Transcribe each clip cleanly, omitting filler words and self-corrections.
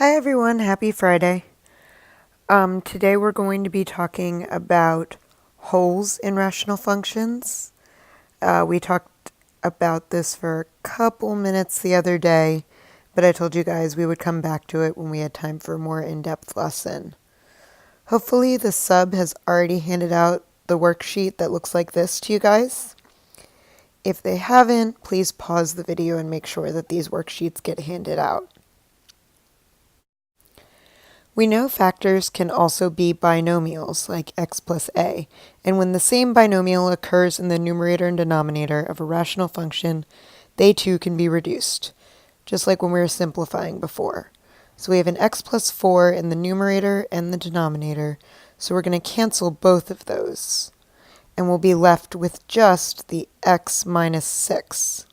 Hi everyone, happy Friday. Today we're going to be talking about holes in rational functions. We talked about this for a couple minutes the other day, but I told you guys we would come back to it when we had time for a more in-depth lesson. Hopefully the sub has already handed out the worksheet that looks like this to you guys. If they haven't, please pause the video and make sure that these worksheets get handed out. We know factors can also be binomials, like x plus a, and when the same binomial occurs in the numerator and denominator of a rational function, they too can be reduced, just like when we were simplifying before. So we have an x plus 4 in the numerator and the denominator, so we're going to cancel both of those, and we'll be left with just the x minus 6.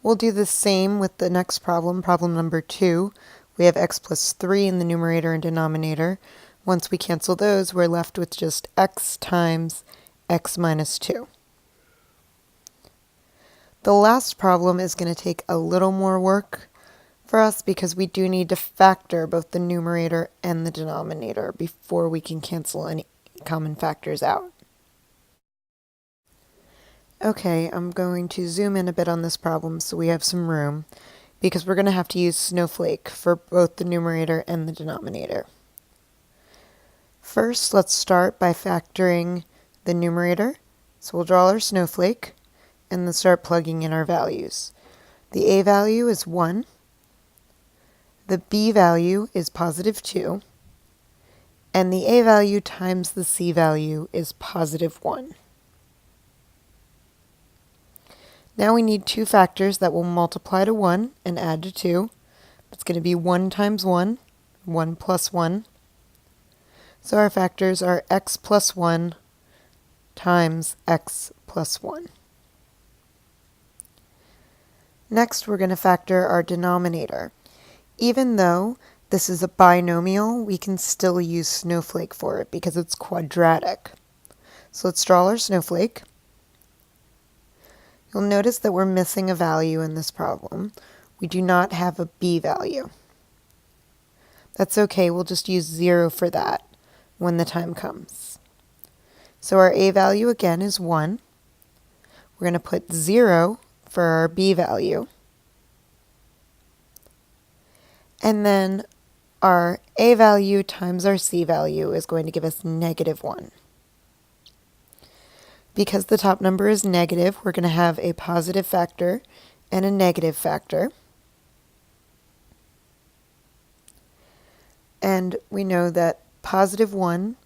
We'll do the same with the next problem, problem number 2. We have x plus 3 in the numerator and denominator. Once we cancel those, we're left with just x times x minus 2. The last problem is going to take a little more work for us because we do need to factor both the numerator and the denominator before we can cancel any common factors out. Okay, I'm going to zoom in a bit on this problem so we have some room, because we're going to have to use Snowflake for both the numerator and the denominator. First, let's start by factoring the numerator. So we'll draw our snowflake and then start plugging in our values. The a value is 1. The b value is positive 2. And the a value times the c value is positive 1. Now we need two factors that will multiply to 1 and add to 2. That's going to be 1 times 1, 1 plus 1. So our factors are x plus 1 times x plus 1. Next, we're going to factor our denominator. Even though this is a binomial, we can still use Snowflake for it because it's quadratic. So let's draw our snowflake. You'll notice that we're missing a value in this problem. We do not have a b value. That's okay, we'll just use 0 for that when the time comes. So our a value again is 1. We're going to put 0 for our b value. And then our a value times our c value is going to give us negative 1. Because the top number is negative, we're going to have a positive factor and a negative factor. And we know that positive 1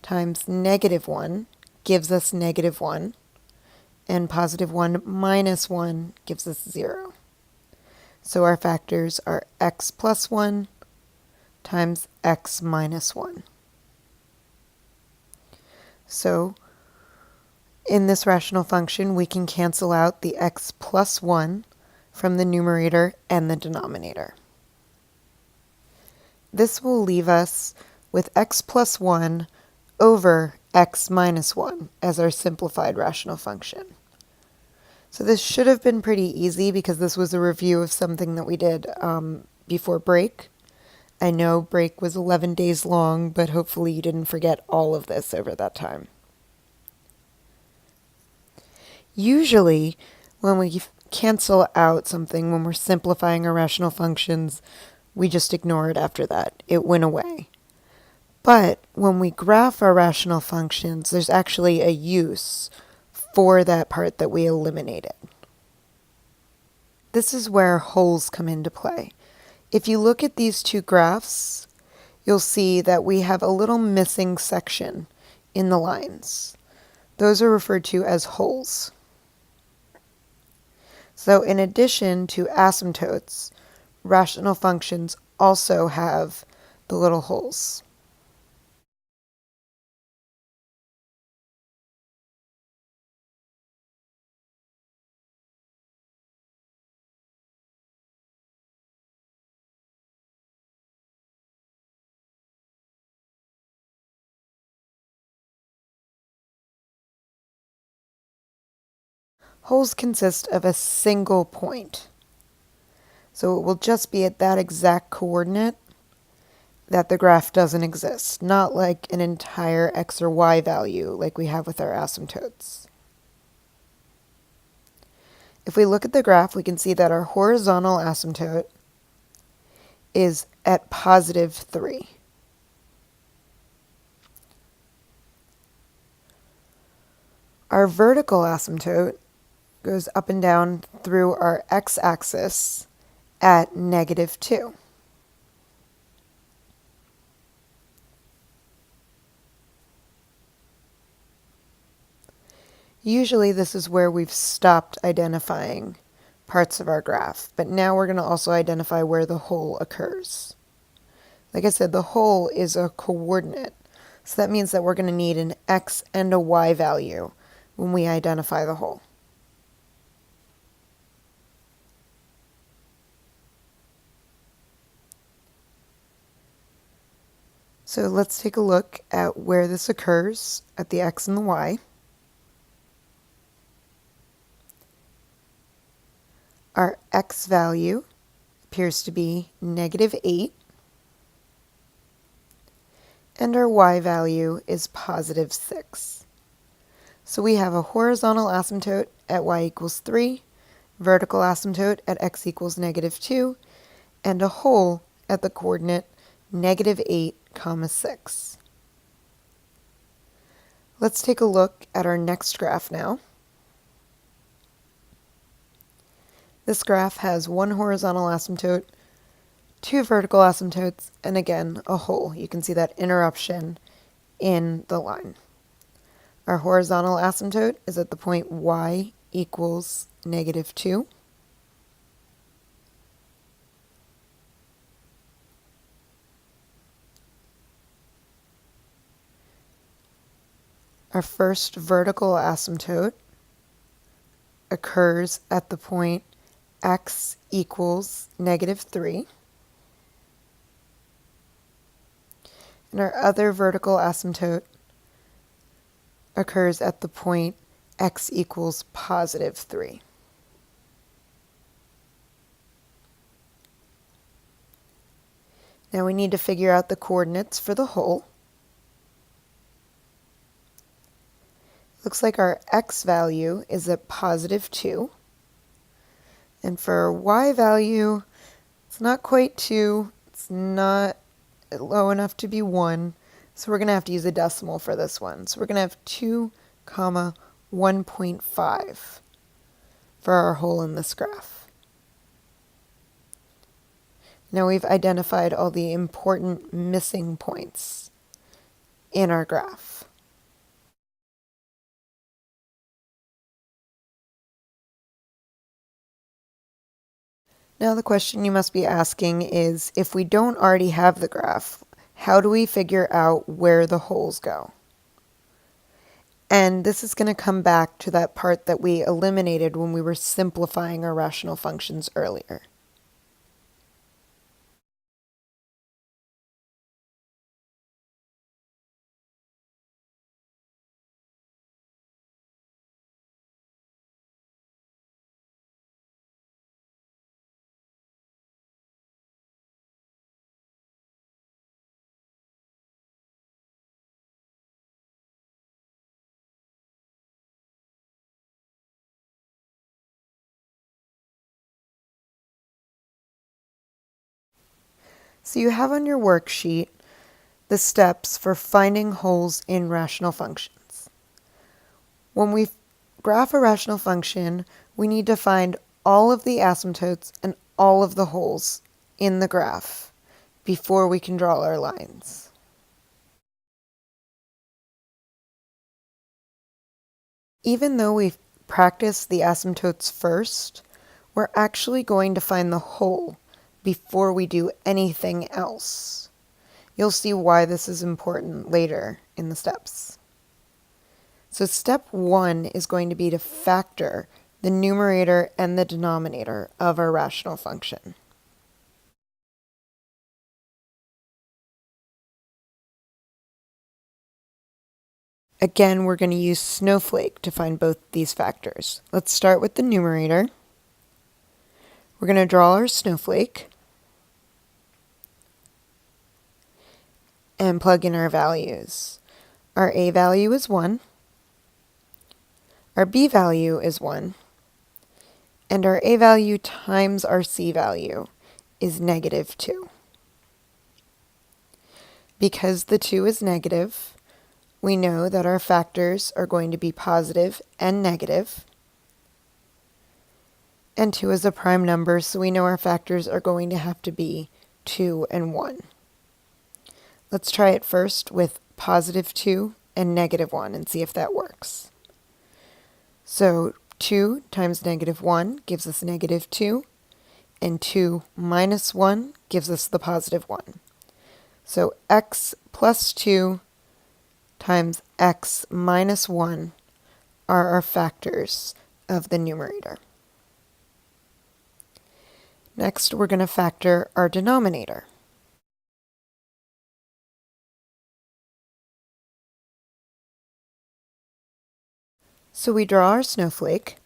times negative 1 gives us negative 1, and positive 1 minus 1 gives us 0. So our factors are x plus 1 times x minus 1. So in this rational function, we can cancel out the x plus 1 from the numerator and the denominator. This will leave us with x plus 1 over x minus 1 as our simplified rational function. So this should have been pretty easy because this was a review of something that we did before break. I know break was 11 days long, but hopefully you didn't forget all of this over that time. Usually, when we cancel out something, when we're simplifying our rational functions, we just ignore it after that. It went away. But when we graph our rational functions, there's actually a use for that part that we eliminated. This is where holes come into play. If you look at these two graphs, you'll see that we have a little missing section in the lines. Those are referred to as holes. So in addition to asymptotes, rational functions also have the little holes. Holes consist of a single point. So it will just be at that exact coordinate that the graph doesn't exist, not like an entire x or y value like we have with our asymptotes. If we look at the graph, we can see that our horizontal asymptote is at positive 3. Our vertical asymptote goes up and down through our x-axis at negative 2. Usually this is where we've stopped identifying parts of our graph, but now we're going to also identify where the hole occurs. Like I said, the hole is a coordinate, so that means that we're going to need an x and a y value when we identify the hole. So let's take a look at where this occurs at the x and the y. Our x value appears to be negative 8, and our y value is positive 6. So we have a horizontal asymptote at y equals 3, vertical asymptote at x equals negative 2, and a hole at the coordinate negative 8, 6. Let's take a look at our next graph now. This graph has one horizontal asymptote, two vertical asymptotes, and again, a hole. You can see that interruption in the line. Our horizontal asymptote is at the point y equals negative 2. Our first vertical asymptote occurs at the point x equals negative 3. And our other vertical asymptote occurs at the point x equals positive 3. Now we need to figure out the coordinates for the hole. Looks like our x value is at positive 2. And for our y value, it's not quite 2. It's not low enough to be 1. So we're going to have to use a decimal for this one. So we're going to have 2, 1.5 for our hole in this graph. Now we've identified all the important missing points in our graph. Now the question you must be asking is, if we don't already have the graph, how do we figure out where the holes go? And this is going to come back to that part that we eliminated when we were simplifying our rational functions earlier. So you have on your worksheet the steps for finding holes in rational functions. When we graph a rational function, we need to find all of the asymptotes and all of the holes in the graph before we can draw our lines. Even though we've practiced the asymptotes first, we're actually going to find the hole before we do anything else. You'll see why this is important later in the steps. So step 1 is going to be to factor the numerator and the denominator of our rational function. Again, we're going to use Snowflake to find both these factors. Let's start with the numerator. We're going to draw our snowflake and plug in our values. Our A value is 1, our B value is 1, and our A value times our C value is negative 2. Because the 2 is negative, we know that our factors are going to be positive and negative. And 2 is a prime number, so we know our factors are going to have to be 2 and 1. Let's try it first with positive 2 and negative 1 and see if that works. So 2 times negative 1 gives us negative 2, and 2 minus 1 gives us the positive 1. So x plus 2 times x minus 1 are our factors of the numerator. Next, we're going to factor our denominator. So we draw our snowflake,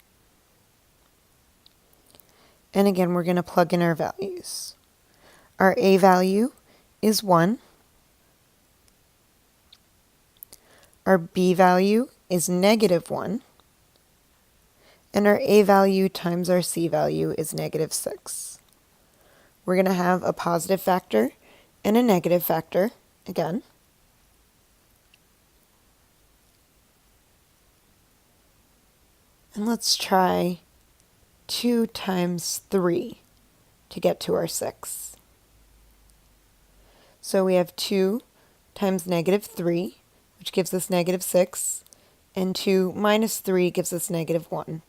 and again we're going to plug in our values. Our A value is 1, our B value is negative 1, and our A value times our C value is negative 6. We're going to have a positive factor and a negative factor again. And let's try 2 times 3 to get to our 6. So we have 2 times negative 3, which gives us negative 6, and 2 minus 3 gives us negative 1.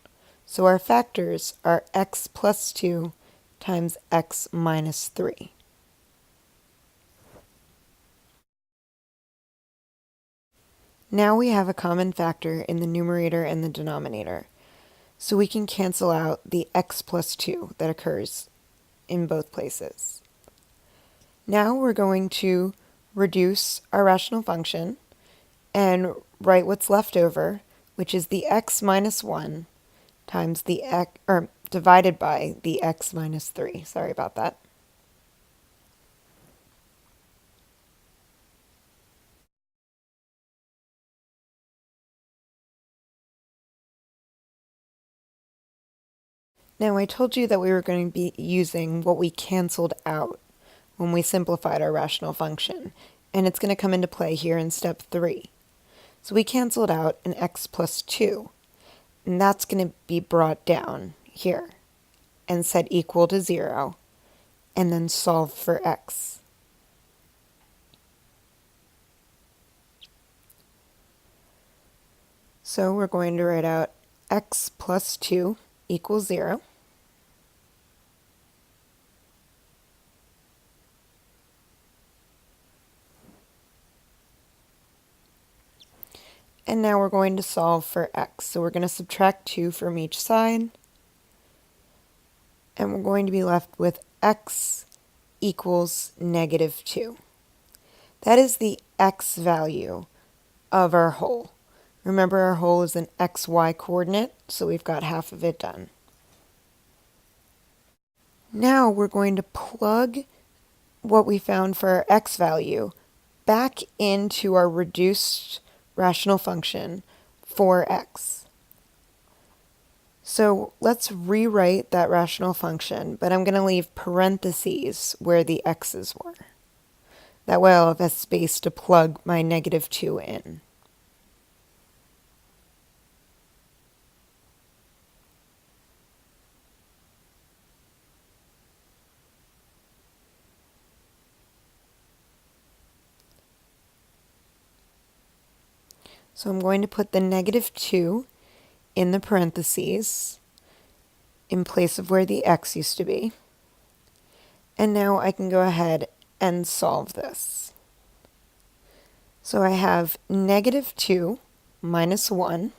So our factors are x plus 2 times x minus 3. Now we have a common factor in the numerator and the denominator, so we can cancel out the x plus 2 that occurs in both places. Now we're going to reduce our rational function and write what's left over, which is the x minus 1 times the x, or divided by the x minus 3. Sorry about that. Now I told you that we were going to be using what we canceled out when we simplified our rational function, and it's going to come into play here in step 3. So we canceled out an x plus 2, and that's going to be brought down here and set equal to 0, and then solve for x. So we're going to write out x plus 2 equals 0. And now we're going to solve for x. So we're going to subtract 2 from each side. And we're going to be left with x equals negative 2. That is the x value of our whole. Remember, our whole is an xy coordinate, so we've got half of it done. Now we're going to plug what we found for our x value back into our reduced rational function for x. So let's rewrite that rational function, but I'm going to leave parentheses where the x's were. That way I'll have a space to plug my negative 2 in. So I'm going to put the negative 2 in the parentheses in place of where the x used to be. And now I can go ahead and solve this. So I have negative 2 minus 1,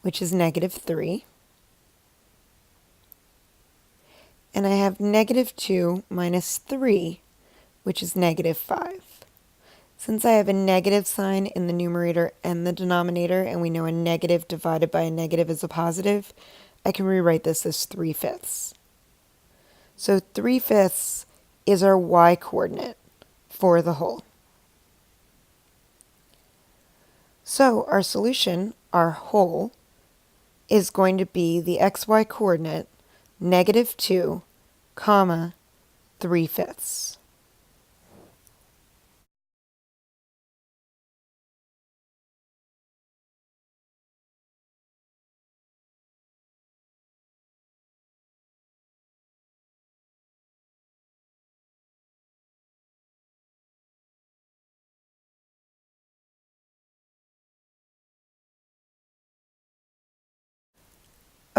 which is negative 3. And I have negative 2 minus 3, which is negative 5. Since I have a negative sign in the numerator and the denominator, and we know a negative divided by a negative is a positive, I can rewrite this as 3/5. So 3/5 is our y-coordinate for the hole. So our solution, our hole, is going to be the xy coordinate -2, comma, 3/5.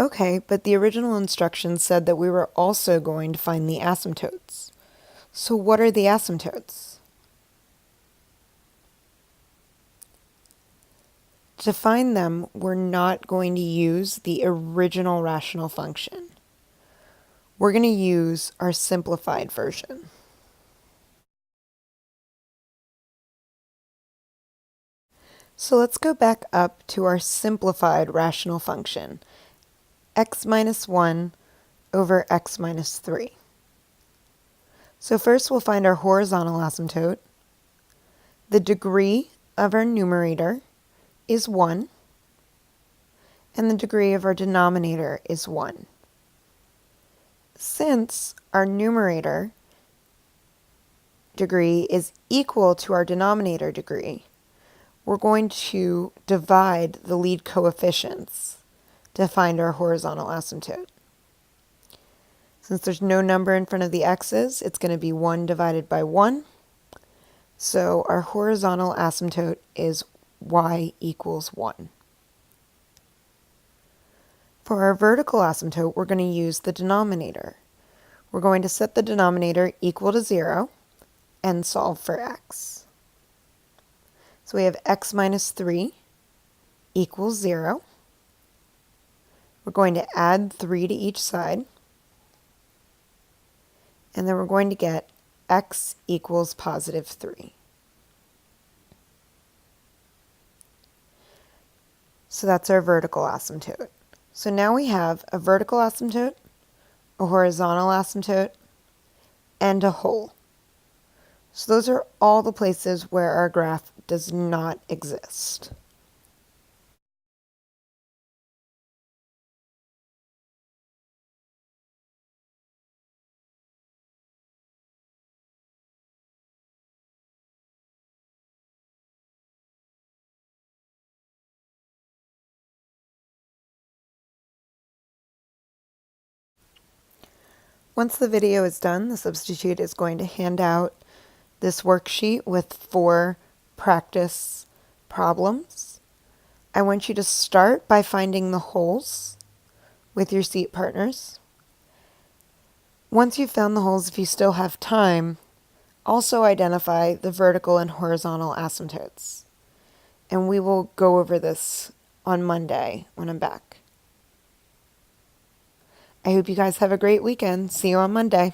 Okay, but the original instructions said that we were also going to find the asymptotes. So what are the asymptotes? To find them, we're not going to use the original rational function. We're going to use our simplified version. So let's go back up to our simplified rational function, x minus 1 over x minus 3. So first we'll find our horizontal asymptote. The degree of our numerator is 1, and the degree of our denominator is 1. Since our numerator degree is equal to our denominator degree, we're going to divide the lead coefficients to find our horizontal asymptote. Since there's no number in front of the x's, it's going to be 1 divided by 1. So our horizontal asymptote is y equals 1. For our vertical asymptote, we're going to use the denominator. We're going to set the denominator equal to 0 and solve for x. So we have x minus 3 equals 0. We're going to add 3 to each side. And then we're going to get x equals positive 3. So that's our vertical asymptote. So now we have a vertical asymptote, a horizontal asymptote, and a hole. So those are all the places where our graph does not exist. Once the video is done, the substitute is going to hand out this worksheet with 4 practice problems. I want you to start by finding the holes with your seat partners. Once you've found the holes, if you still have time, also identify the vertical and horizontal asymptotes. And we will go over this on Monday when I'm back. I hope you guys have a great weekend. See you on Monday.